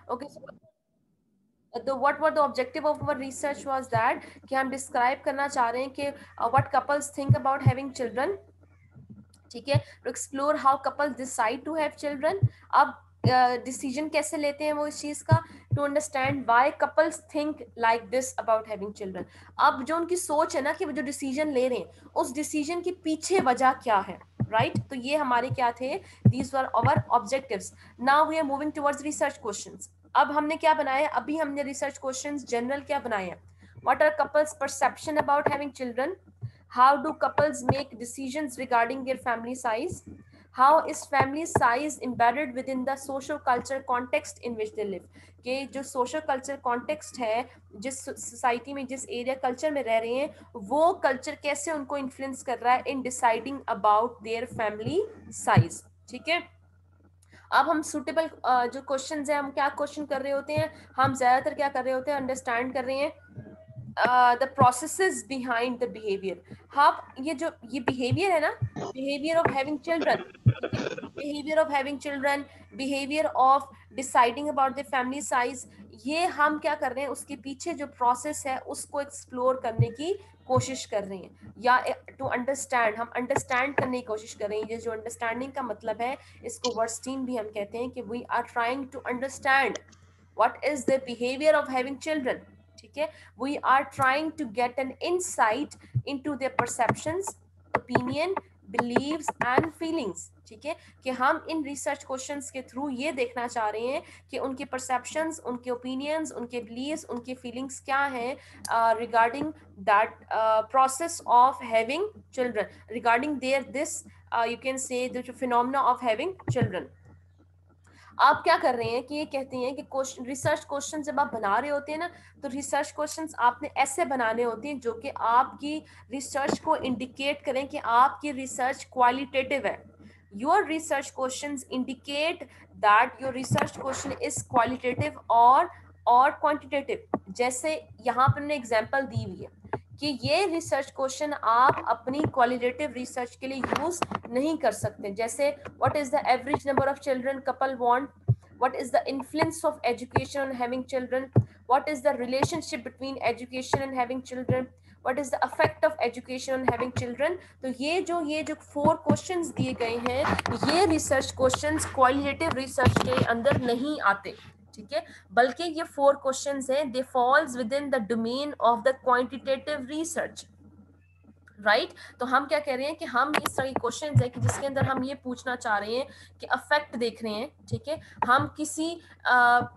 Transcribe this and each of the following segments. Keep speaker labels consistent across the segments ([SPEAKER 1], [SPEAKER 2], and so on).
[SPEAKER 1] Okay, so what the objective of our research was that कि हम describe करना चाह रहे हैं कि what couples think about having children, ठीक है, to explore how couples decide to have children. अब डिसीजन कैसे लेते हैं वो इस चीज का, to understand why couples think like this about having children. अब जो उनकी सोच है ना कि वो जो डिसीजन ले रहे हैं उस डिसीजन के पीछे वजह क्या है, राइट तो ये हमारे क्या थे, these were our objectives. Now we are moving towards research questions. अब हमने क्या बनाया, अभी हमने रिसर्च क्वेश्चंस जनरल क्या बनाए हैं, what are couples perception about having children, how do couples make decisions regarding their family size, how is family size embedded within the social culture context in which they live, कि जो social culture context है, जिस society में जिस area culture में रह रहे हैं वो कल्चर कैसे उनको इन्फ्लुएंस कर रहा है in deciding about their family size. ठीक है, अब हम सुटेबल जो क्वेश्चंस है, हम क्या क्वेश्चन कर रहे होते हैं, हम ज्यादातर क्या कर रहे होते हैं, अंडरस्टैंड कर रहे हैं the processes behind the behaviour. हाँ, ये बिहेवियर है ना, behaviour of having children, behaviour of having children, behaviour of deciding about the family size, ये हम क्या कर रहे हैं, उसके पीछे जो प्रोसेस है उसको एक्सप्लोर करने की कोशिश कर रहे हैं, या टू अंडरस्टैंड, हम अंडरस्टैंड करने की कोशिश कर रहे हैं. ये जो अंडरस्टैंडिंग का मतलब है, इसको वर्स्टीन भी हम कहते हैं कि we are trying to understand what is the behaviour of having children. ठीक है, we are trying to get an insight into their perceptions, opinion, beliefs and feelings. ठीक है, कि हम इन रिसर्च क्वेश्चंस के थ्रू ये देखना चाह रहे हैं कि उनके परसेप्शंस, उनके ओपिनियंस, उनके बिलीव्स, उनके फीलिंग्स क्या हैं regarding that process of having children, regarding their this you can से the phenomena of having children. आप क्या कर रहे हैं कि ये कहते हैं कि क्वेश्चन, रिसर्च क्वेश्चन जब आप बना रहे होते हैं ना, तो रिसर्च क्वेश्चंस आपने ऐसे बनाने होते हैं जो कि आपकी रिसर्च को इंडिकेट करें कि आपकी रिसर्च क्वालिटेटिव है. Your research questions indicate that your research question is qualitative और क्वांटिटेटिव. जैसे यहाँ पर मैंने एग्जांपल दी हुई है कि ये रिसर्च क्वेश्चन आप अपनी क्वालिटेटिव रिसर्च के लिए यूज नहीं कर सकते. जैसे what is the average number of children couple want, what is the influence of education on having children, what is the relationship between education and having children, what is the effect of education on having children. तो ये जो 4 questions दिए गए हैं, ये research questions qualitative research के अंदर नहीं आते. ठीक है, बल्कि ये 4 क्वेश्चंस हैं, they falls within the domain of the quantitative research. Right तो हम क्या कह रहे हैं कि हम इस तरह के क्वेश्चन है कि जिसके अंदर हम ये पूछना चाह रहे हैं कि अफेक्ट देख रहे हैं. ठीक है, हम किसी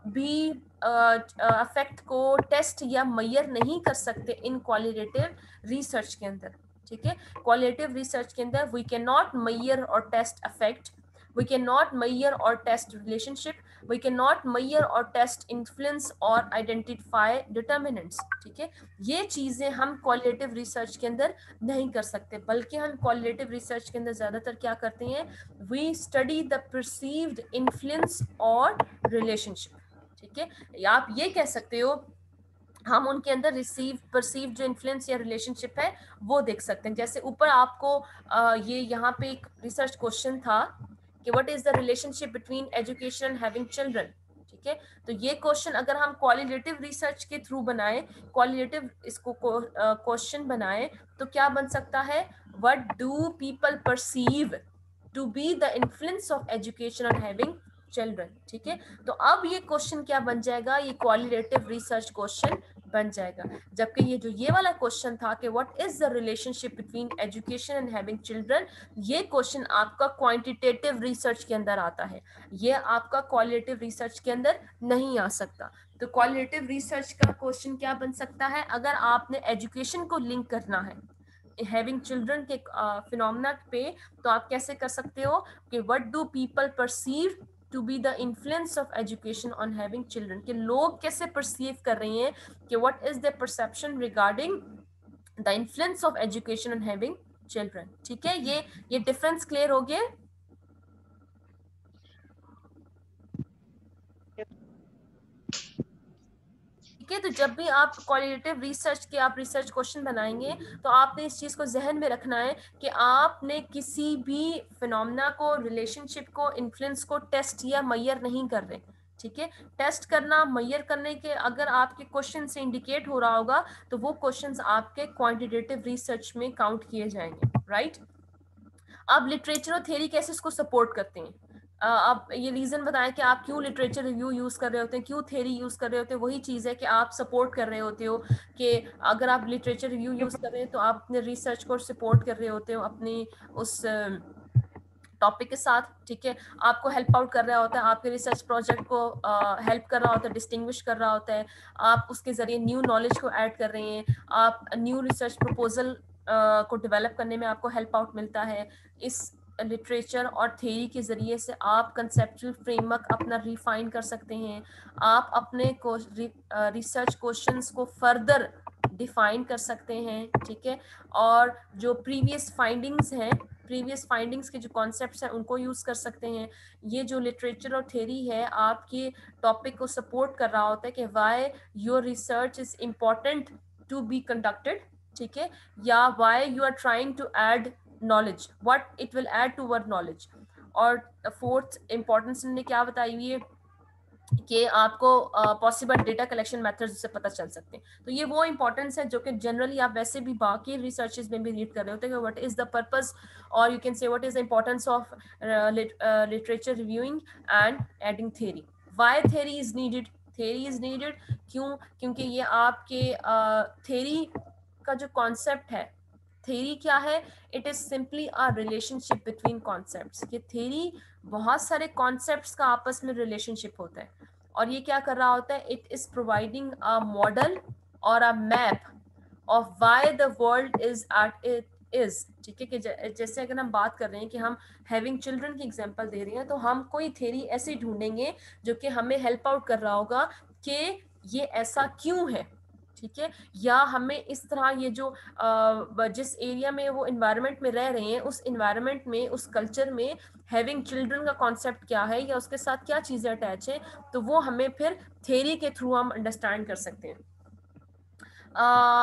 [SPEAKER 1] भी अफेक्ट को टेस्ट या मेजर नहीं कर सकते इन क्वालिटेटिव रिसर्च के अंदर. ठीक है, क्वालिटेटिव रिसर्च के अंदर वी कैन नॉट मेजर और test affect, we cannot measure or test relationship, we cannot measure or test influence or identify determinants. ठीक है, ये चीजें हम क्वालिटेटिव रिसर्च के अंदर नहीं कर सकते, बल्कि हम क्वालिटेटिव रिसर्च के अंदर ज्यादातर क्या करते हैं, we study the perceived influence और relationship. ठीक है, आप ये कह सकते हो हम उनके अंदर परसीव जो इन्फ्लुएंस या रिलेशनशिप है वो देख सकते हैं. जैसे ऊपर आपको ये यहाँ पे एक रिसर्च क्वेश्चन था कि what is the relationship between education and having children. ठीक है, तो ये क्वेश्चन अगर हम क्वालिटेटिव रिसर्च के थ्रू बनाए, क्वालिटेटिव इसको क्वेश्चन बनाए, तो क्या बन सकता है, what do people perceive to be the influence of education on having children. ठीक है, तो अब ये क्वेश्चन क्या बन जाएगा, ये क्वालिटेटिव रिसर्च क्वेश्चन बन जाएगा. जबकि ये वाला क्वेश्चन था कि what is the relationship between education and having children, ये क्वेश्चन आपका क्वांटिटेटिव रिसर्च के अंदर आता है, ये आपका क्वालिटेटिव रिसर्च के अंदर नहीं आ सकता. तो क्वालिटेटिव रिसर्च का क्वेश्चन क्या बन सकता है, अगर आपने एजुकेशन को लिंक करना है हैविंग चिल्ड्रन के फिनोमेना पे, तो आप कैसे कर सकते हो कि what do people perceive to be the influence of education on having children, कि लोग कैसे परसीव कर रहे हैं कि what is the perception regarding the influence of education on having children. ठीक है, ये डिफरेंस क्लियर हो गया. ठीक है, तो जब भी आप क्वालिटेटिव रिसर्च के आप रिसर्च क्वेश्चन बनाएंगे, तो आपने इस चीज को जहन में रखना है कि आपने किसी भी फिनोमेना को, रिलेशनशिप को, इन्फ्लुएंस को टेस्ट या मेजर नहीं कर रहे. ठीक है। टेस्ट करना, मेजर करने के अगर आपके क्वेश्चन से इंडिकेट हो रहा होगा तो वो क्वेश्चंस आपके क्वांटिटेटिव रिसर्च में काउंट किए जाएंगे, राइट। अब लिटरेचर और थ्योरी कैसे इसको सपोर्ट करते हैं, अब ये रीजन बताएं कि आप क्यों लिटरेचर रिव्यू यूज कर रहे होते हैं, क्यों थ्योरी यूज कर रहे होते हैं। वही चीज है कि आप सपोर्ट कर रहे होते हो कि अगर आप लिटरेचर रिव्यू यूज कर रहे हैं तो आप अपने रिसर्च को सपोर्ट कर रहे होते हो अपनी उस टॉपिक के साथ, ठीक है। आपको हेल्प आउट कर रहा होता है, आपके रिसर्च प्रोजेक्ट को हेल्प कर रहा होता है, डिस्टिंग्विश कर रहा होता है, आप उसके जरिए न्यू नॉलेज को ऐड कर रहे हैं, आप न्यू रिसर्च प्रपोजल को डेवलप करने में आपको हेल्प आउट मिलता है। इस लिटरेचर और थ्योरी के ज़रिए से आप कंसेप्चुअल फ्रेमवर्क अपना रिफाइन कर सकते हैं, आप अपने रिसर्च क्वेश्चंस को फर्दर डिफाइन कर सकते हैं, ठीक है। और जो प्रीवियस फाइंडिंग्स के जो कॉन्सेप्ट्स हैं उनको यूज़ कर सकते हैं। ये जो लिटरेचर और थ्योरी है आपके टॉपिक को सपोर्ट कर रहा होता है कि why your research is important to be conducted, ठीक है, या why you are trying to add knowledge, what it will add to our knowledge. और फोर्थ इंपॉर्टेंस ने क्या बताई हुई है कि आपको पॉसिबल डेटा कलेक्शन मेथड्स से पता चल सकते हैं। तो ये वो इंपॉर्टेंस है जो कि जनरली आप वैसे भी बाकी रिसर्चेस में भी रीड कर रहे होते हैं कि व्हाट इज द पर्पस, और यू कैन से what is the importance of literature reviewing and adding theory. Why theory is needed, theory is needed क्यों, क्योंकि ये आपके थ्योरी का जो कॉन्सेप्ट है, थ्योरी क्या है, it is simply a relationship between concepts. ये थ्योरी बहुत सारे कॉन्सेप्ट्स का आपस में रिलेशनशिप होता है, और ये क्या कर रहा होता है, it is providing a model और a map of why the world is at it is, ठीक है। कि जैसे अगर हम बात कर रहे हैं कि हम हैविंग चिल्ड्रन की एग्जांपल दे रहे हैं, तो हम कोई थ्योरी ऐसी ढूंढेंगे जो कि हमें हेल्प आउट कर रहा होगा कि ये ऐसा क्यों है, ठीक है। या हमें इस तरह ये जो जिस एरिया में वो इन्वायरमेंट में रह रहे हैं, उस इन्वायरमेंट में, उस कल्चर में हैविंग चिल्ड्रन का कॉन्सेप्ट क्या है या उसके साथ क्या चीज़ें अटैच है, तो वो हमें फिर थ्योरी के थ्रू हम अंडरस्टैंड कर सकते हैं।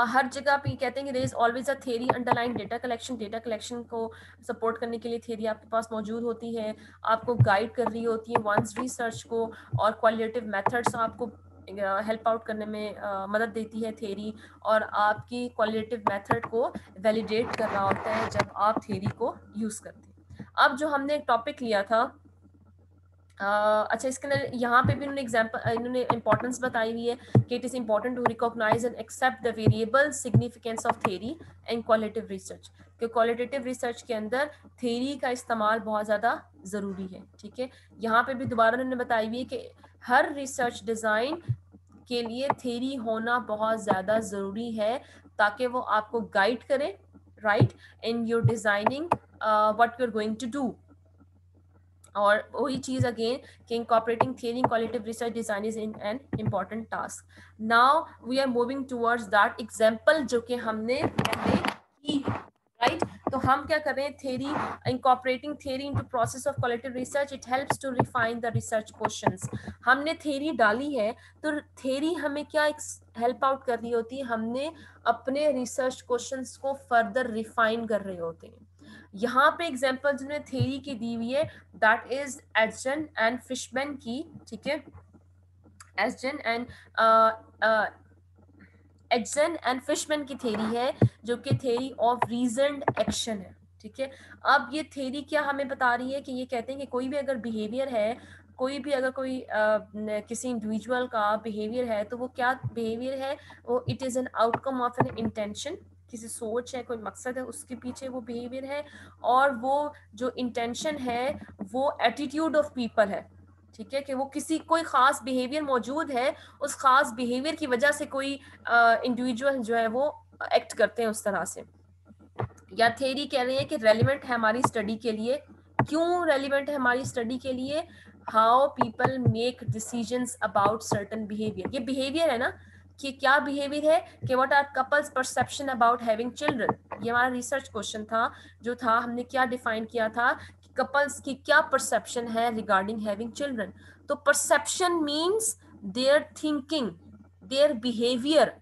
[SPEAKER 1] हर जगह पे कहते हैं कि there is always a theory underline data collection. Data collection को सपोर्ट करने के लिए थ्योरी आपके पास मौजूद होती है, आपको गाइड कर रही होती है वंस रिसर्च को, और क्वालिटेटिव मेथड्स आपको हेल्प आउट करने में मदद देती है थ्योरी, और आपकी क्वालिटेटिव मेथड को वैलिडेट कर रहा होता है जब आप थ्योरी को यूज़ करते हैं। अब जो हमने एक टॉपिक लिया था, अच्छा, इसके अंदर यहाँ पे भी इन्होंने एग्जाम्पल, इन्होंने इंपॉर्टेंस बताई हुई है कि it is important to recognise and accept the variable significance of theory and qualitative research. कि क्वालिटेटिव रिसर्च के अंदर थ्योरी का इस्तेमाल बहुत ज़्यादा ज़रूरी है, ठीक है। यहाँ पे भी दोबारा उन्होंने बताई हुई है कि हर रिसर्च डिज़ाइन के लिए थ्योरी होना बहुत ज़्यादा ज़रूरी है, ताकि वो आपको गाइड करे, right, in your designing what you are going to do. और वही चीज अगेन कि incorporating theory in qualitative research design is an important task. Now we are moving towards that example जो कि हमने पहले की है, राइट। तो हम क्या कर रहे हैं, theory, incorporating theory into process of qualitative research, it helps to refine the research questions. हमने थ्योरी डाली है, तो थ्योरी हमें क्या हेल्प आउट कर रही होती है, हमने अपने रिसर्च क्वेश्चंस को फर्दर रिफाइन कर रहे होते हैं। यहाँ पे एग्जाम्पल जिन्होंने थ्योरी की दी हुई है, दैट इज एडजन एंड फिशमैन की, ठीक है। एडजन एंड फिशमैन की थ्योरी है, जो कि थ्योरी ऑफ रीजन्ड एक्शन है, ठीक है। अब ये थ्योरी क्या हमें बता रही है कि ये कहते हैं कि कोई भी अगर बिहेवियर है, कोई भी अगर कोई किसी इंडिविजुअल का बिहेवियर है, तो वो क्या बिहेवियर है, वो it is an outcome of an intention, किसी सोच है, कोई मकसद है, उसके पीछे वो बिहेवियर है, और वो जो इंटेंशन है वो एटीट्यूड ऑफ पीपल है, ठीक है। कि वो किसी कोई ख़ास बिहेवियर मौजूद है, उस ख़ास बिहेवियर की वजह से कोई इंडिविजुअल जो है वो एक्ट करते हैं उस तरह से। या थ्योरी कह रही है कि रेलिवेंट है हमारी स्टडी के लिए, क्यों रेलिवेंट है हमारी स्टडी के लिए, how people make decisions about certain behaviour. ये बिहेवियर है ना, कि क्या बिहेवियर है, कि what are couples perception about having children. ये हमारा रिसर्च क्वेश्चन था, जो था हमने क्या डिफाइन किया था कि कपल्स की क्या परसेप्शन है रिगार्डिंग हैविंग चिल्ड्रन। तो perception means there thinking, their behaviour,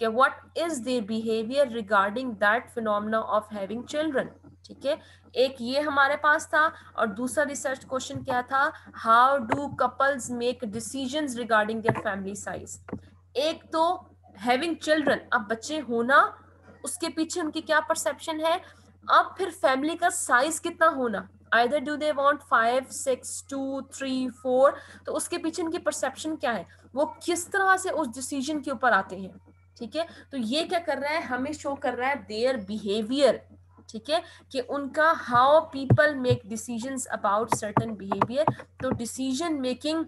[SPEAKER 1] कि what is their behavior regarding that phenomena of having children, ठीक है, एक ये हमारे पास था, और दूसरा रिसर्च क्वेश्चन क्या था, how do couples make decisions regarding their family size. एक तो हैविंग चिल्ड्रन, अब बच्चे होना, उसके पीछे उनकी क्या परसेप्शन है, अब फिर फैमिली का साइज कितना होना, आइदर डू दे वांट 5 6 2 3 4, तो उसके पीछे उनकी परसेप्शन क्या है, वो किस तरह से उस डिसीजन के ऊपर आते हैं। ठीक है, तो ये क्या कर रहा है, हमें शो कर रहा है देयर बिहेवियर। ठीक है, कि उनका how people make decisions about certain behaviour. तो डिसीजन मेकिंग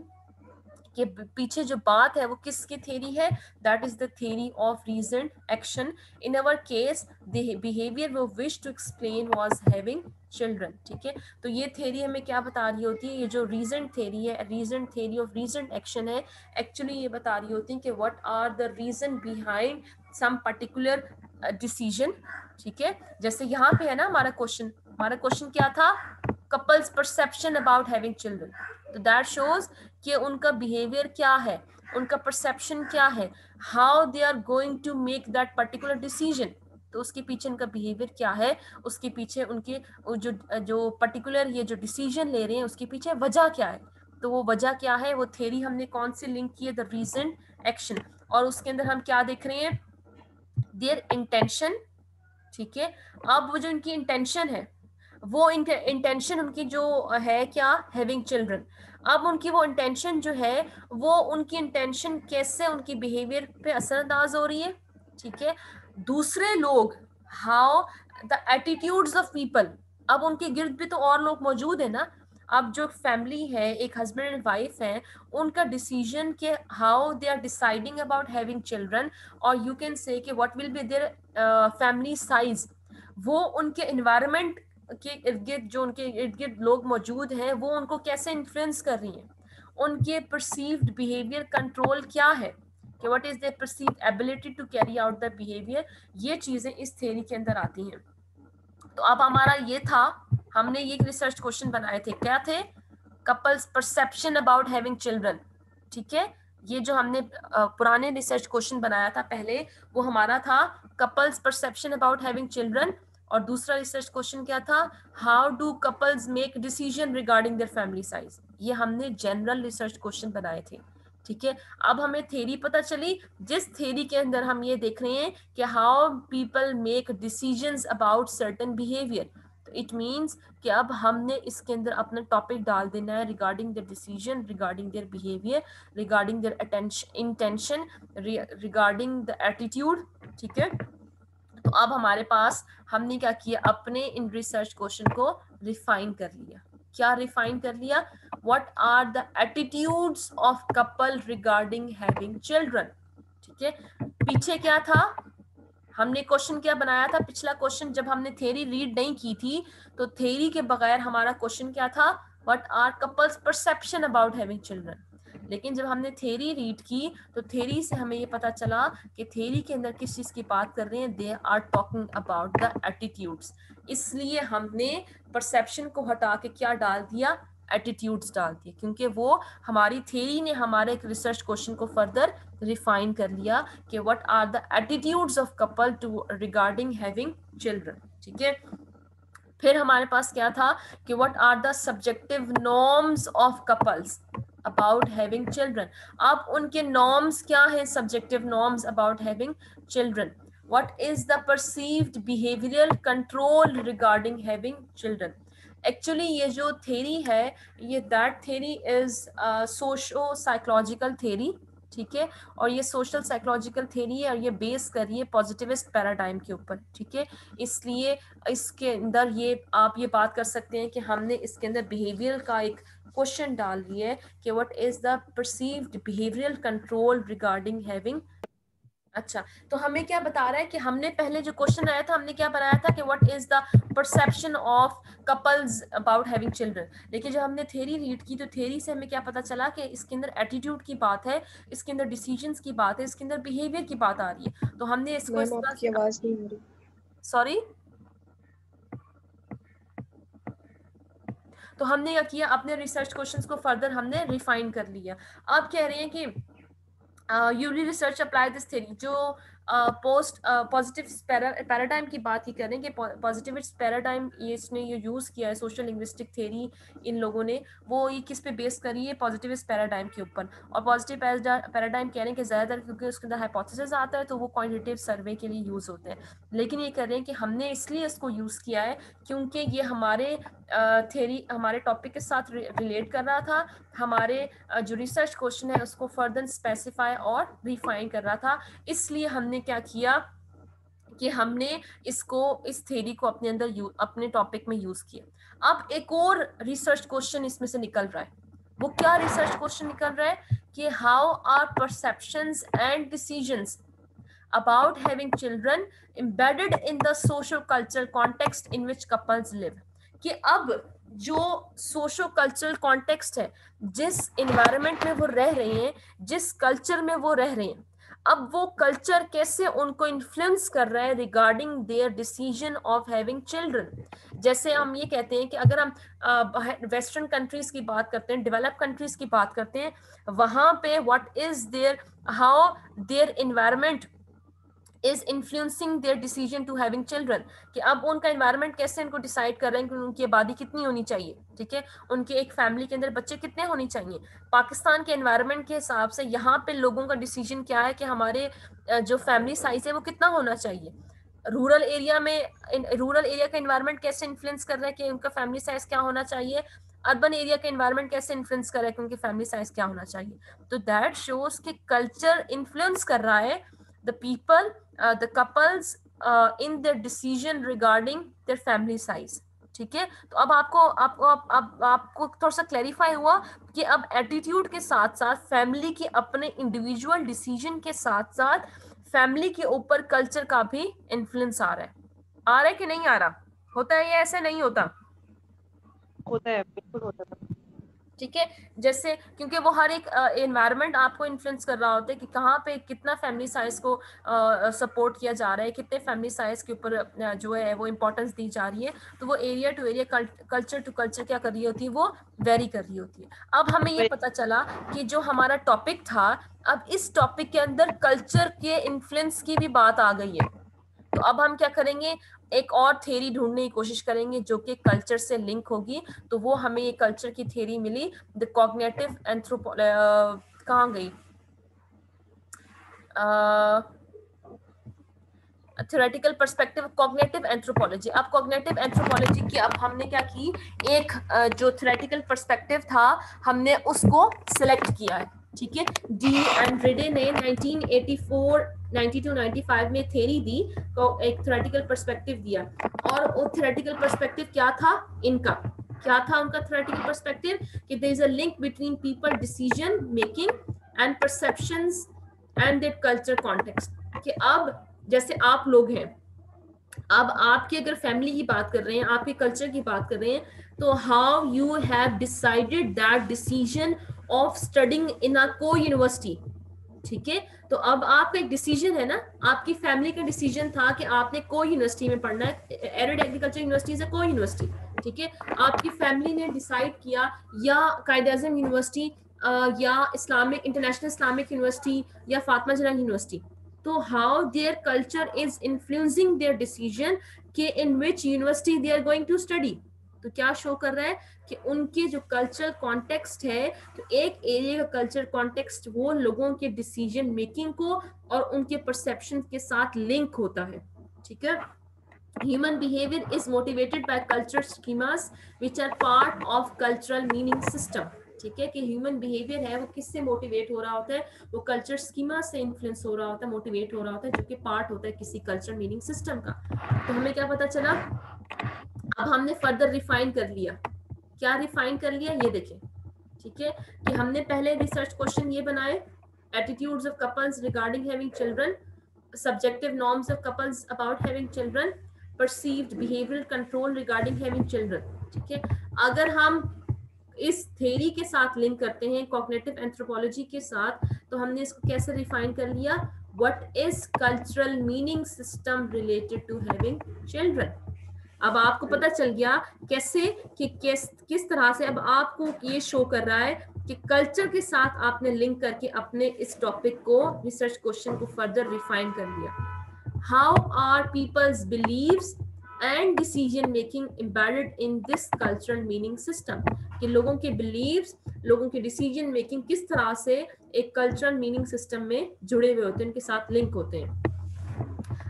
[SPEAKER 1] के पीछे जो बात है वो किसकी थ्योरी है, that is the theory of reason action. In our case the behaviour वो wish to explain was having children. ठीक है, तो ये थ्योरी हमें क्या बता रही होती है, ये जो रीजन थ्योरी है, reason theory of reason action है, एक्चुअली ये बता रही होती है कि what are the reason behind some particular decision. ठीक है, जैसे यहाँ पे है ना हमारा क्वेश्चन क्या था, couples perception about having children, तो दैट शोज कि उनका बिहेवियर क्या है, उनका परसेप्शन क्या है, how they are going to make that particular decision. तो उसके पीछे उनका बिहेवियर क्या है, उसके पीछे उनके जो जो पर्टिकुलर ये जो डिसीजन ले रहे हैं उसके पीछे वजह क्या है। तो वो वजह क्या है, वो थ्योरी हमने कौन सी लिंक की है, द रीजन एक्शन, और उसके अंदर हम क्या देख रहे हैं, देयर इंटेंशन। ठीक है, अब वो जो इनकी इंटेंशन है, वो इंटेंशन उनकी जो है क्या, हैविंग चिल्ड्रन। अब उनकी वो इंटेंशन जो है, वो उनकी इंटेंशन कैसे उनकी बिहेवियर पे असरअंदाज हो रही है। ठीक है, दूसरे लोग, how the attitudes of people, अब उनके गिर्द भी तो और लोग मौजूद है ना। अब जो फैमिली है, एक हस्बैंड एंड वाइफ है, उनका डिसीजन के how they are deciding about having children, और यू कैन से कि what will be their family size, वो उनके एनवायरनमेंट के इर्द गिर्द, जो उनके इर्द गिर्द लोग मौजूद हैं, वो उनको कैसे इन्फ्लुएंस कर रही हैं, उनके परसीव्ड बिहेवियर कंट्रोल क्या है, कि what is their perceived ability to carry out the behaviour, ये चीजें इस थ्योरी के अंदर आती हैं। तो अब हमारा ये था, हमने ये रिसर्च क्वेश्चन बनाए थे, क्या थे, couples perception about having children. ठीक है, ये जो हमने पुराने रिसर्च क्वेश्चन बनाया था पहले, वो हमारा था couples perception about having children, और दूसरा रिसर्च क्वेश्चन क्या था, how do couples make decision regarding their family size. ये हमने जनरल रिसर्च क्वेश्चन बनाए थे। ठीक है, अब हमें थ्योरी पता चली, जिस थ्योरी के अंदर हम ये देख रहे हैं कि how people make decisions about certain behaviour, तो इट मीन्स कि अब हमने इसके अंदर अपना टॉपिक डाल देना है regarding the decision, regarding their behaviour, regarding their attention intention, regarding the attitude. ठीक है, तो अब हमारे पास हमने क्या किया, अपने इन रिसर्च क्वेश्चन को रिफाइन कर लिया। क्या रिफाइन कर लिया, what are the attitudes of couple regarding having children. ठीक है, पीछे क्या था, हमने क्वेश्चन क्या बनाया था, पिछला क्वेश्चन जब हमने थ्योरी रीड नहीं की थी, तो थ्योरी के बगैर हमारा क्वेश्चन क्या था, what are couples perception about having children. लेकिन जब हमने थ्योरी रीड की, तो थ्योरी से हमें ये पता चला कि थ्योरी के अंदर किस चीज की बात कर रहे हैं, they are talking about the attitudes, इसलिए हमने परसेप्शन को हटा के क्या डाल दिया, एटीट्यूड्स डाल दिए, क्योंकि वो हमारी थ्योरी ने हमारे एक रिसर्च क्वेश्चन को फर्दर रिफाइन कर लिया कि what are the attitudes of couple to regarding having children. ठीक है, फिर हमारे पास क्या था कि what are the subjective norms of couples about having children. अब उनके नॉर्म्स क्या हैं, subjective norms about having children, what is the perceived behavioural control regarding having children. Actually ये जो थ्योरी है, ये that theory is socio psychological theory. ठीक है, और ये सोशल साइकोलॉजिकल थ्योरी है, और ये बेस कर रही है पॉजिटिविस्ट पैराडाइम के ऊपर। ठीक है, इसलिए इसके अंदर ये आप ये बात कर सकते हैं कि हमने इसके अंदर बिहेवियर का एक क्वेश्चन डाल दिया है कि what is the perceived behavioural control regarding having. अच्छा, तो हमें क्या बता रहा है कि हमने पहले जो क्वेश्चन आया था, हमने क्या बनाया था कि what is the perception of couples about having children, लेकिन जब हमने थ्योरी रीड की, तो थ्योरी से हमें क्या पता चला कि इसके अंदर एटीट्यूड की बात है, इसके अंदर डिसीजंस की बात है, इसके अंदर बिहेवियर की बात आ रही है। तो हमने इसको इस तरह
[SPEAKER 2] आपकी आवाज नहीं हो रही,
[SPEAKER 1] सॉरी, तो हमने क्या किया, अपने रिसर्च क्वेश्चंस को फर्दर हमने रिफाइन कर लिया। अब कह रहे हैं कि यूली रिसर्च अप्लाई दिस थ्योरी, जो पोस्ट पॉजिटिव पैराडाइम की बात ही करें कि पॉजिटिविस्ट पैराडाइम ये इसने ये यूज़ किया है सोशल लिंग्विस्टिक थ्योरी इन लोगों ने, वो ये किस पे बेस करी है, पॉजिटिविस्ट पैराडाइम के ऊपर। और पॉजिटिव पैराडाइम कह रहे हैं कि ज़्यादातर क्योंकि उसके अंदर हाइपोथेसिस आता है तो वो क्वांटिटेटिव सर्वे के लिए यूज़ होते हैं, लेकिन ये कह रहे हैं कि हमने इसलिए इसको यूज़ किया है क्योंकि ये हमारे थ्योरी हमारे टॉपिक के साथ रिलेट कर रहा था, हमारे जो रिसर्च क्वेश्चन है उसको फर्दर स्पेसिफाई और रिफाइन कर रहा था। इसलिए हमने क्या किया कि हमने इसको इस थ्योरी को अपने अंदर अपने टॉपिक में यूज किया। अब एक और रिसर्च क्वेश्चन इसमें से निकल रहा है, वो क्या रिसर्च क्वेश्चन निकल रहा है कि how are perceptions and decisions about having children embedded in the socio cultural context in which couples live। कि अब जो सोशो कल्चरल कॉन्टेक्स्ट है, जिस इन्वायरमेंट में वो रह रहे हैं, जिस कल्चर में वो रह रहे हैं, अब वो कल्चर कैसे उनको इन्फ्लुएंस कर रहा है regarding their decision of having children. जैसे हम ये कहते हैं कि अगर हम वेस्टर्न कंट्रीज की बात करते हैं, डेवलप कंट्रीज की बात करते हैं, वहां पे what is their how their environment is influencing their decision to having children, कि अब उनका एनवायरनमेंट कैसे उनको डिसाइड कर रहे हैं कि उनकी आबादी कितनी होनी चाहिए, ठीक है, उनके एक फैमिली के अंदर बच्चे कितने होने चाहिए। पाकिस्तान के एनवायरनमेंट के हिसाब से यहाँ पे लोगों का डिसीजन क्या है कि हमारे जो फैमिली साइज है वो कितना होना चाहिए। रूरल एरिया में रूरल एरिया का एनवायरनमेंट कैसे इन्फ्लुएंस कर रहा है कि उनका फैमिली साइज क्या होना चाहिए, अर्बन एरिया का एनवायरनमेंट कैसे इन्फ्लुएंस कर रहा है कि उनकी फैमिली साइज क्या होना चाहिए। तो दैट शोज कि कल्चर इन्फ्लुएंस कर रहा है the people, the couples in their decision regarding their family size। ठीक है, तो अब आपको थोड़ा सा क्लैरिफाई हुआ कि अब एटीट्यूड के साथ साथ फैमिली के अपने इंडिविजुअल डिसीजन के साथ साथ फैमिली के ऊपर कल्चर का भी इन्फ्लुएंस आ रहा है कि नहीं आ रहा, होता है या ऐसे नहीं होता?
[SPEAKER 2] होता है, बिल्कुल होता है।
[SPEAKER 1] ठीक है, जैसे क्योंकि वो हर एक एनवायरनमेंट आपको इन्फ्लुएंस कर रहा होता है कि कहाँ पे कितना फैमिली साइज को सपोर्ट किया जा रहा है, कितने फैमिली साइज के ऊपर जो है वो इम्पोर्टेंस दी जा रही है, तो वो area to area culture to culture क्या कर रही होती है, वो वेरी कर रही होती है। अब हमें ये पता चला कि जो हमारा टॉपिक था, अब इस टॉपिक के अंदर कल्चर के इन्फ्लुएंस की भी बात आ गई है। तो अब हम क्या करेंगे, एक और थ्योरी ढूंढने की कोशिश करेंगे जो कि कल्चर से लिंक होगी। तो वो हमें ये कल्चर की थ्योरी मिली, द कॉग्निटिव कहाँ गई, थ्योरेटिकल पर्सपेक्टिव कॉग्निटिव एंथ्रोपोलॉजी। अब कॉग्निटिव एंथ्रोपोलॉजी की अब हमने क्या की, एक जो थ्योरेटिकल पर्सपेक्टिव था हमने उसको सिलेक्ट किया है। ठीक है, डी एंड्रेडे ने 1984 92-95 में थ्योरी दी, को एक थ्योरेटिकल पर्सपेक्टिव दिया। और वो थ्योरेटिकल पर्सपेक्टिव क्या था इनका, क्या था उनका थ्योरेटिकल पर्सपेक्टिव कि there is a link between people decision making and perceptions and their culture context. कि अब जैसे आप लोग हैं, अब आपकी अगर फैमिली की बात कर रहे हैं, आपके कल्चर की बात कर रहे हैं, तो how you have decided that decision of studying in a को यूनिवर्सिटी। ठीक है, तो अब आपका एक डिसीजन है ना, आपकी फैमिली का डिसीजन था कि आपने को यूनिवर्सिटी में पढ़ना है, एरिड एग्रीकल्चर यूनिवर्सिटी से को यूनिवर्सिटी। ठीक है, आपकी फैमिली ने डिसाइड किया या कायद आज़म यूनिवर्सिटी या इस्लामिक इंटरनेशनल इस्लामिक यूनिवर्सिटी या फातिमा जलाल यूनिवर्सिटी। तो how their culture is influencing their decision कि in which university they are going to study. तो क्या शो कर रहा है कि उनके जो कल्चरल कॉन्टेक्स्ट है, तो एक एरिया का कल्चर कॉन्टेक्स्ट वो लोगों के डिसीजन मेकिंग को और उनके परसेप्शन के साथ लिंक होता है। ठीक है, human behaviour is motivated by culture schemas which are part of cultural meaning system. ठीक है, कि ह्यूमन बिहेवियर है वो किससे मोटिवेट हो रहा होता है, वो कल्चर स्कीमा से इन्फ्लुएंस हो रहा होता है, मोटिवेट हो रहा होता है, जो कि पार्ट होता है किसी कल्चर मीनिंग सिस्टम का। तो हमें क्या पता चला, अब हमने फर्दर रिफाइन कर लिया। क्या रिफाइन कर लिया, ये देखें। ठीक है, कि हमने पहले रिसर्च क्वेश्चन ये बनाए, attitudes of couples regarding having children, subjective norms of couples about having children, perceived behavioural control regarding having children. ठीक है, अगर हम इस थ्योरी के साथ लिंक करते हैं कॉग्निटिव एंथ्रोपोलॉजी के साथ, तो हमने इसको कैसे रिफाइन कर लिया, what is cultural meaning system related to having children. अब आपको पता चल गया कैसे कि किस तरह से अब आपको ये शो कर रहा है कि कल्चर के साथ आपने लिंक करके अपने इस टॉपिक को, रिसर्च क्वेश्चन को फर्दर रिफाइन कर लिया। How are peoples believes and decision making embedded in this cultural meaning system, कि लोगों के बिलीव्स, लोगों की डिसीजन मेकिंग किस तरह से एक कल्चरल मीनिंग सिस्टम में जुड़े हुए होते हैं, उनके साथ लिंक होते हैं।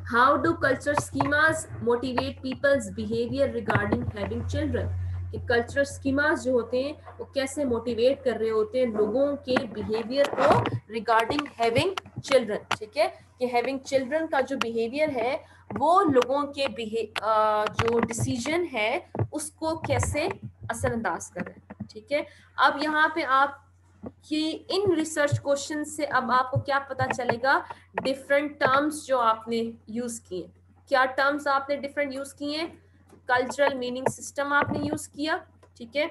[SPEAKER 1] How do culture schemas motivate peoples behaviour regarding having children, कि कल्चरल स्कीमास जो होते हैं वो कैसे मोटिवेट कर रहे होते हैं लोगों के बिहेवियर को रिगार्डिंग हैविंग चिल्ड्रन। ठीक है, कि हैविंग चिल्ड्रन का जो बिहेवियर है वो लोगों के जो डिसीजन है उसको कैसे असरअंदाज कर रहे हैं। ठीक है, अब यहाँ पे आप कि इन रिसर्च क्वेश्चन से अब आपको क्या पता चलेगा, डिफरेंट टर्म्स जो आपने यूज किए। क्या टर्म्स आपने डिफरेंट यूज किए? कल्चरल मीनिंग सिस्टम आपने यूज किया। ठीक है,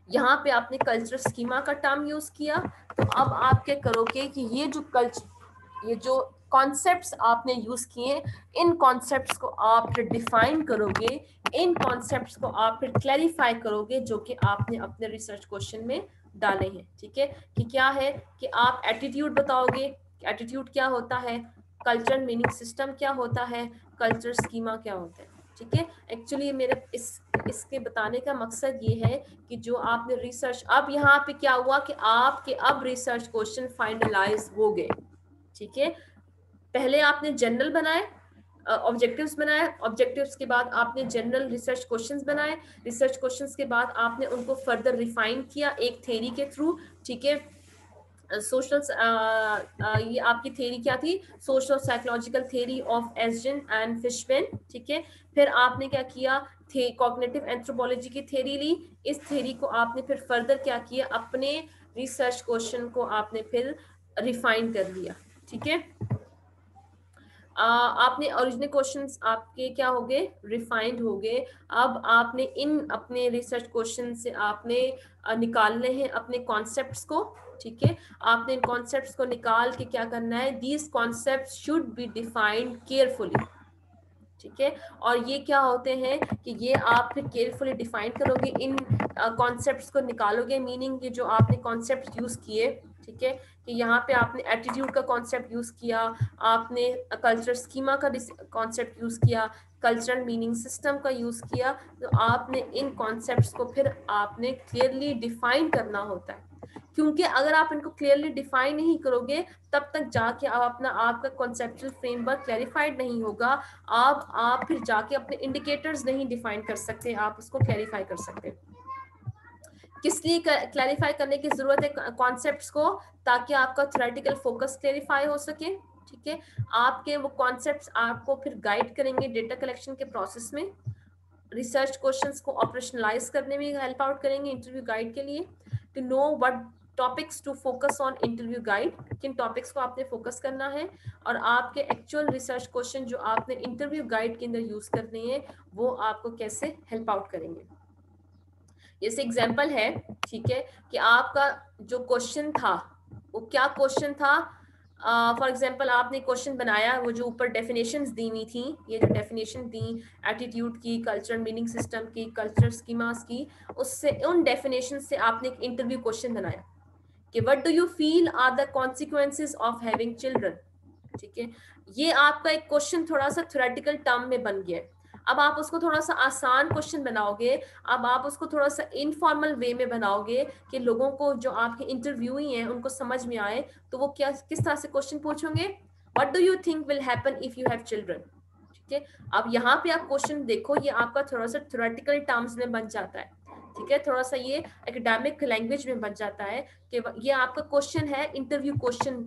[SPEAKER 1] यहाँ पे आपने कल्चरल स्कीमा का टर्म यूज किया। तो अब आप क्या करोगे कि ये जो कॉन्सेप्ट्स आपने यूज किए, इन कॉन्सेप्ट्स को आप फिर डिफाइन करोगे, इन कॉन्सेप्ट्स को आप फिर क्लैरिफाई करोगे जो कि आपने अपने रिसर्च क्वेश्चन में डाले हैं। ठीक है, कि क्या है कि आप एटीट्यूड बताओगे, एटीट्यूड क्या होता है, कल्चरल मीनिंग सिस्टम क्या होता है, कल्चर स्कीमा क्या होता है। ठीक है, एक्चुअली मेरे इसके बताने का मकसद ये है कि जो आपने रिसर्च, अब यहाँ पे क्या हुआ कि आपके अब रिसर्च क्वेश्चन फाइनलाइज हो गए। ठीक है, पहले आपने जनरल बनाए, ऑब्जेक्टिव्स बनाए, ऑब्जेक्टिव्स के बाद आपने जनरल रिसर्च क्वेश्चंस बनाए, रिसर्च क्वेश्चंस के बाद आपने उनको फर्दर रिफाइन किया एक थ्योरी के थ्रू। ठीक है, सोशल ये आपकी थ्योरी क्या थी, social psychological theory of Ajzen and Fishbein. ठीक है, फिर आपने क्या किया, थे कॉग्निटिव एंथ्रोपोलॉजी की थ्योरी ली, इस थ्योरी को आपने फिर फर्दर क्या किया, अपने रिसर्च क्वेश्चन को आपने फिर रिफाइन कर लिया। ठीक है, आपने ओरिजिनल क्वेश्चंस आपके क्या हो गए, रिफाइंड हो गए। अब आपने इन अपने रिसर्च क्वेश्चन से आपने निकालने हैं अपने कॉन्सेप्ट्स को। ठीक है, आपने इन कॉन्सेप्ट्स को निकाल के क्या करना है, these concepts should be defined carefully. ठीक है, और ये क्या होते हैं कि ये आप फिर केयरफुली डिफाइन करोगे, इन कॉन्सेप्ट्स को निकालोगे, मीनिंग के जो आपने कॉन्सेप्ट यूज किए। ठीक है, कि यहाँ पे आपने एटीट्यूड का कॉन्सेप्ट यूज किया, आपने कल्चर स्कीमा का कॉन्सेप्ट यूज किया, कल्चरल मीनिंग सिस्टम का यूज किया। तो आपने इन कॉन्सेप्ट्स को फिर आपने क्लियरली डिफाइन करना होता है, क्योंकि अगर आप इनको क्लियरली डिफाइन नहीं करोगे तब तक जाके आप अपना आपका कॉन्सेप्चुअल फ्रेमवर्क क्लैरिफाइड नहीं होगा। आप फिर जाके अपने इंडिकेटर्स नहीं डिफाइन कर सकते, आप उसको क्लैरिफाई कर सकते। किस लिए क्लैरिफाई करने की जरूरत है कॉन्सेप्ट्स को, ताकि आपका थ्योरेटिकल फोकस क्लैरिफाई हो सके। ठीक है, आपके वो कॉन्सेप्ट्स आपको फिर गाइड करेंगे डेटा कलेक्शन के प्रोसेस में, रिसर्च क्वेश्चंस को ऑपरेशनलाइज करने में हेल्प आउट करेंगे इंटरव्यू गाइड के लिए। To know what topics to focus on interview guide, किन टॉपिक्स को आपने फोकस करना है, और आपके एक्चुअल रिसर्च क्वेश्चन जो आपने इंटरव्यू गाइड के अंदर यूज करने हैं वो आपको कैसे हेल्प आउट करेंगे। जैसे एग्जाम्पल है, ठीक है, कि आपका जो क्वेश्चन था वो क्या क्वेश्चन था, फॉर एग्जाम्पल आपने क्वेश्चन बनाया, वो जो ऊपर डेफिनेशंस दी हुई थी, ये जो डेफिनेशन दी एटीट्यूड की, कल्चर मीनिंग सिस्टम की, कल्चर स्कीमास की, उससे उन डेफिनेशन से आपने एक इंटरव्यू क्वेश्चन बनाया कि what do you feel are the consequences of having children. ठीक है, ये आपका एक क्वेश्चन थोड़ा सा थ्योरेटिकल टर्म में बन गया है। अब आप उसको थोड़ा सा आसान क्वेश्चन बनाओगे, अब आप उसको थोड़ा सा इनफॉर्मल वे में बनाओगे कि लोगों को जो आपके इंटरव्यूई हैं उनको समझ में आए। तो वो क्या किस तरह से क्वेश्चन पूछोगे, what do you think will happen if you have children. ठीक है, अब यहाँ पे आप क्वेश्चन देखो, ये आपका थोड़ा सा थ्योरेटिकल टर्म्स में बन जाता है। ठीक है, थोड़ा सा ये एकेडमिक लैंग्वेज में बन जाता है कि ये आपका क्वेश्चन है, इंटरव्यू क्वेश्चन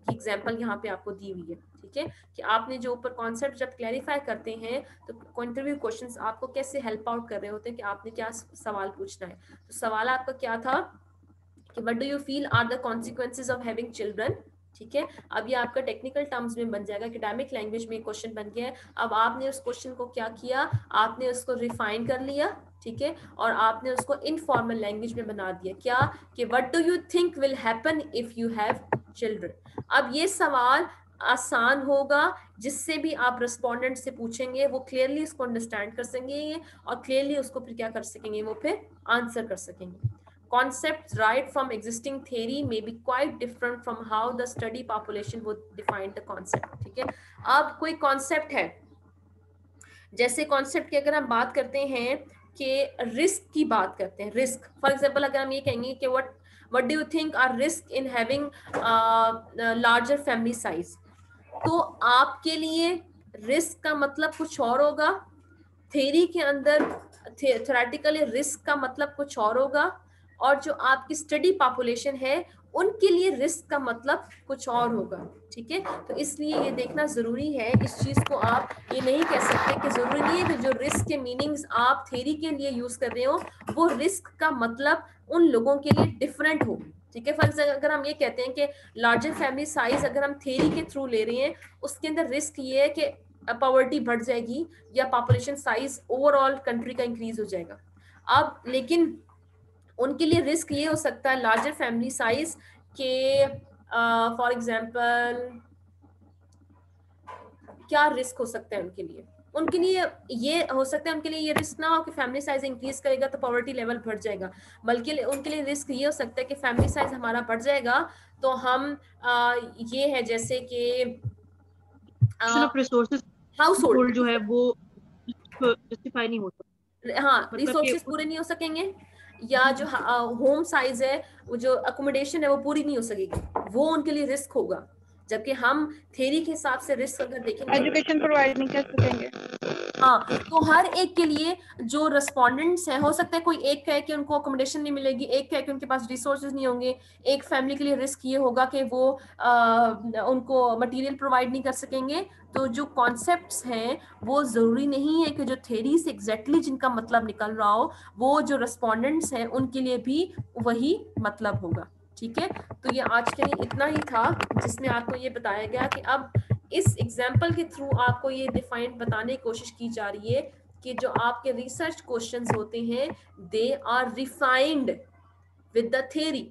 [SPEAKER 1] की एग्जांपल यहाँ पे आपको दी हुई है। ठीक है, कि आपने जो ऊपर कॉन्सेप्ट जब क्लैरिफाई करते हैं तो इंटरव्यू क्वेश्चंस आपको कैसे हेल्प आउट कर रहे होते हैं कि आपने क्या सवाल पूछना है। तो सवाल आपका क्या था कि what do you feel are the consequences of having children. ठीक है, अब ये आपका टेक्निकल टर्म्स में बन जाएगा, एकेडमिक लैंग्वेज में क्वेश्चन बन गया है। अब आपने उस क्वेश्चन को क्या किया, आपने उसको रिफाइन कर लिया। ठीक है, और आपने उसको इनफॉर्मल लैंग्वेज में बना दिया, क्या कि what do you think will happen if you have children. अब ये सवाल आसान होगा, जिससे भी आप रेस्पोंडेंट से पूछेंगे वो क्लियरली इसको अंडरस्टैंड कर सकेंगे और क्लियरली उसको फिर क्या कर सकेंगे, वो फिर आंसर कर सकेंगे। concepts derived from existing theory may be quite different from how the study population would define the concept. ठीक है, अब कोई concept है, जैसे कॉन्सेप्ट की अगर हम बात करते हैं कि रिस्क की बात करते हैं, रिस्क फॉर एग्जांपल अगर हम ये कहेंगे कि what do you think are risk in having larger family size, तो आपके लिए रिस्क का मतलब कुछ और होगा, थ्योरी के अंदर थ्योरेटिकली रिस्क का मतलब कुछ और होगा, और जो आपकी स्टडी पॉपुलेशन है उनके लिए रिस्क का मतलब कुछ और होगा। ठीक है, तो इसलिए ये देखना जरूरी है, इस चीज को आप ये नहीं कह सकते कि जरूरी नहीं है कि जो रिस्क के मीनिंग्स आप थ्योरी के लिए यूज कर रहे हो वो रिस्क का मतलब उन लोगों के लिए डिफरेंट हो। ठीक है, फॉर एग्जाम्पल अगर हम ये कहते हैं कि लार्जर फैमिली साइज अगर हम थ्योरी के थ्रू ले रहे हैं, उसके अंदर रिस्क ये है कि पॉवर्टी बढ़ जाएगी या पॉपुलेशन साइज ओवरऑल कंट्री का इंक्रीज हो जाएगा। अब लेकिन उनके लिए रिस्क ये हो सकता है लार्जर फैमिली साइज के, फॉर एग्जांपल क्या रिस्क हो सकता है उनके लिए, उनके लिए ये हो सकता है, उनके लिए ये रिस्क ना हो कि फैमिली साइज इंक्रीज करेगा तो पॉवर्टी लेवल बढ़ जाएगा, बल्कि उनके लिए रिस्क ये हो सकता है कि फैमिली साइज हमारा बढ़ जाएगा तो हम ये है जैसे कि
[SPEAKER 2] रिसोर्सेज
[SPEAKER 1] हाउस होल्ड
[SPEAKER 2] जो है वो जस्टिफाई नहीं होता,
[SPEAKER 1] हाँ,
[SPEAKER 2] मतलब
[SPEAKER 1] रिसोर्सेज पूरे नहीं हो सकेंगे, या जो होम साइज है, वो जो अकोमोडेशन है वो पूरी नहीं हो सकेगी, वो उनके लिए रिस्क होगा। जबकि हम थ्योरी के हिसाब से रिस्क अगर देखेंगे,
[SPEAKER 2] एजुकेशन प्रोवाइड नहीं कर सकेंगे।
[SPEAKER 1] हाँ, तो हर एक के लिए जो रेस्पोंडेंट्स हैं, हो सकता है कोई एक कहे कि उनको अकोमोडेशन नहीं मिलेगी, एक कहे कि उनके पास रिसोर्सेज नहीं होंगे, एक फैमिली के लिए रिस्क ये होगा कि वो उनको मटेरियल प्रोवाइड नहीं कर सकेंगे। तो जो कॉन्सेप्ट्स हैं वो जरूरी नहीं है कि जो थ्योरी से एग्जैक्टली जिनका मतलब निकल रहा हो वो जो रेस्पोंडेंट्स हैं उनके लिए भी वही मतलब होगा। ठीक है, तो ये आज के लिए इतना ही था जिसमें आपको ये बताया गया कि अब इस एग्जाम्पल के थ्रू आपको ये डिफाइन बताने की कोशिश की जा रही है कि जो आपके रिसर्च क्वेश्चंस होते हैं they are refined with the theory.